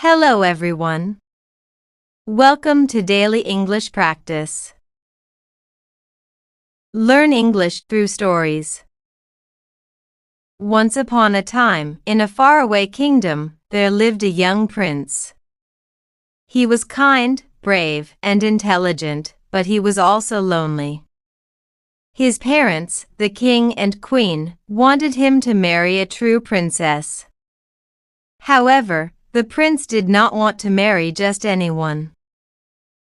Hello everyone. Welcome to Daily English Practice. Learn English through stories. Once upon a time, in a faraway kingdom, there lived a young prince. He was kind, brave, and intelligent, but he was also lonely. His parents, the king and queen, wanted him to marry a true princess. However, the prince did not want to marry just anyone.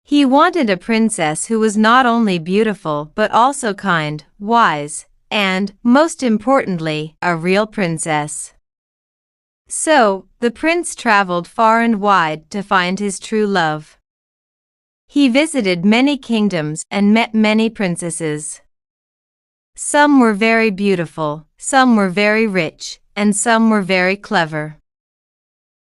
He wanted a princess who was not only beautiful but also kind, wise, and, most importantly, a real princess. So, the prince traveled far and wide to find his true love. He visited many kingdoms and met many princesses. Some were very beautiful, some were very rich, and some were very clever.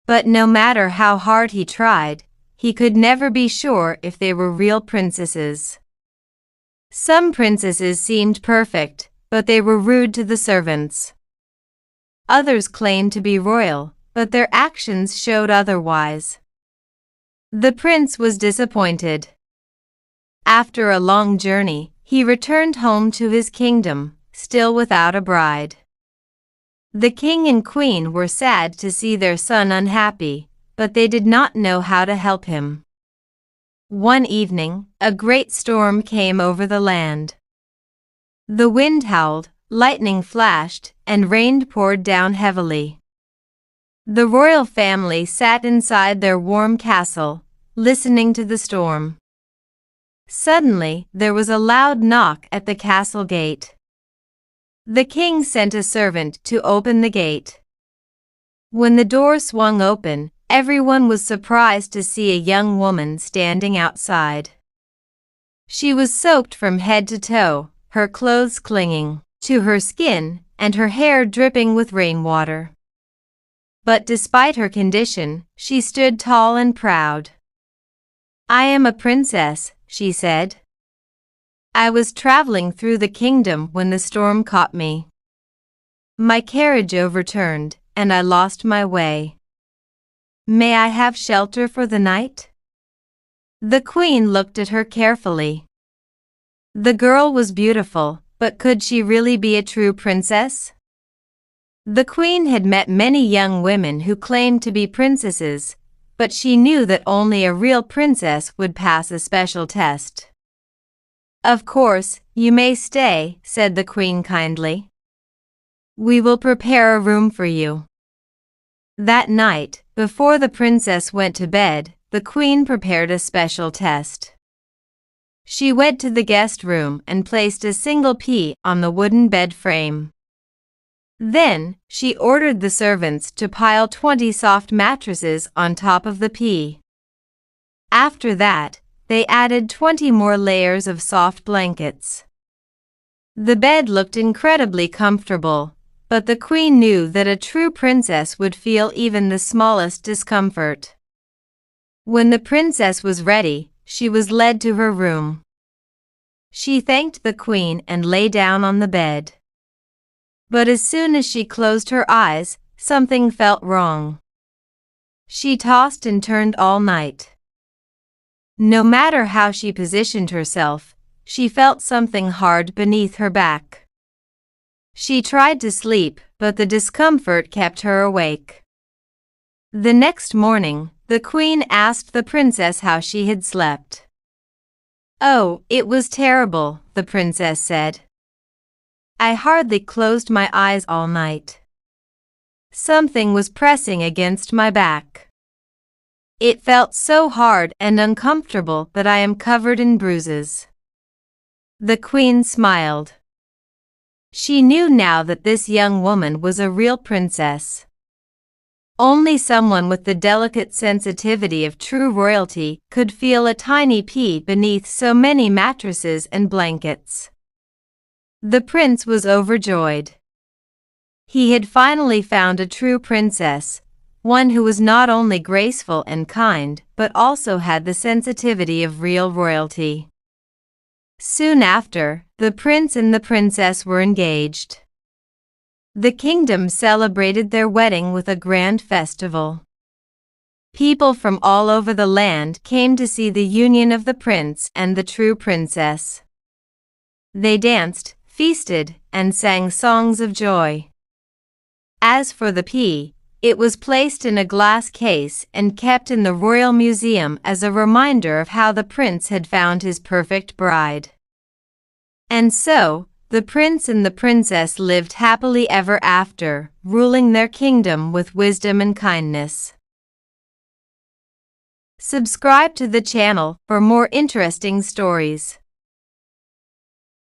But no matter how hard he tried, he could never be sure if they were real princesses. Some princesses seemed perfect, but they were rude to the servants. Others claimed to be royal, but their actions showed otherwise. The prince was disappointed. After a long journey, he returned home to his kingdom, still without a bride. The king and queen were sad to see their son unhappy, but they did not know how to help him. One evening, a great storm came over the land. The wind howled, lightning flashed, and rain poured down heavily. The royal family sat inside their warm castle, listening to the storm. Suddenly, there was a loud knock at the castle gate. The king sent a servant to open the gate. When the door swung open, everyone was surprised to see a young woman standing outside. She was soaked from head to toe, her clothes clinging to her skin and her hair dripping with rainwater. But despite her condition, she stood tall and proud. "I am a princess," she said. "I was traveling through the kingdom when the storm caught me. My carriage overturned, and I lost my way. May I have shelter for the night?" The queen looked at her carefully. The girl was beautiful, but could she really be a true princess? The queen had met many young women who claimed to be princesses, but she knew that only a real princess would pass a special test. "Of course, you may stay," said the queen kindly. "We will prepare a room for you." That night, before the princess went to bed, the queen prepared a special test. She went to the guest room and placed a single pea on the wooden bed frame. Then, she ordered the servants to pile 20 soft mattresses on top of the pea. After that, they added 20 more layers of soft blankets. The bed looked incredibly comfortable, but the queen knew that a true princess would feel even the smallest discomfort. When the princess was ready, she was led to her room. She thanked the queen and lay down on the bed. But as soon as she closed her eyes, something felt wrong. She tossed and turned all night. No matter how she positioned herself, she felt something hard beneath her back. She tried to sleep, but the discomfort kept her awake. The next morning, the queen asked the princess how she had slept. "Oh, it was terrible," the princess said. "I hardly closed my eyes all night. Something was pressing against my back. It felt so hard and uncomfortable that I am covered in bruises." The queen smiled. She knew now that this young woman was a real princess. Only someone with the delicate sensitivity of true royalty could feel a tiny pea beneath so many mattresses and blankets. The prince was overjoyed. He had finally found a true princess, one who was not only graceful and kind, but also had the sensitivity of real royalty. Soon after, the prince and the princess were engaged. The kingdom celebrated their wedding with a grand festival. People from all over the land came to see the union of the prince and the true princess. They danced, feasted, and sang songs of joy. As for the pea, it was placed in a glass case and kept in the royal museum as a reminder of how the prince had found his perfect bride. And so, the prince and the princess lived happily ever after, ruling their kingdom with wisdom and kindness. Subscribe to the channel for more interesting stories.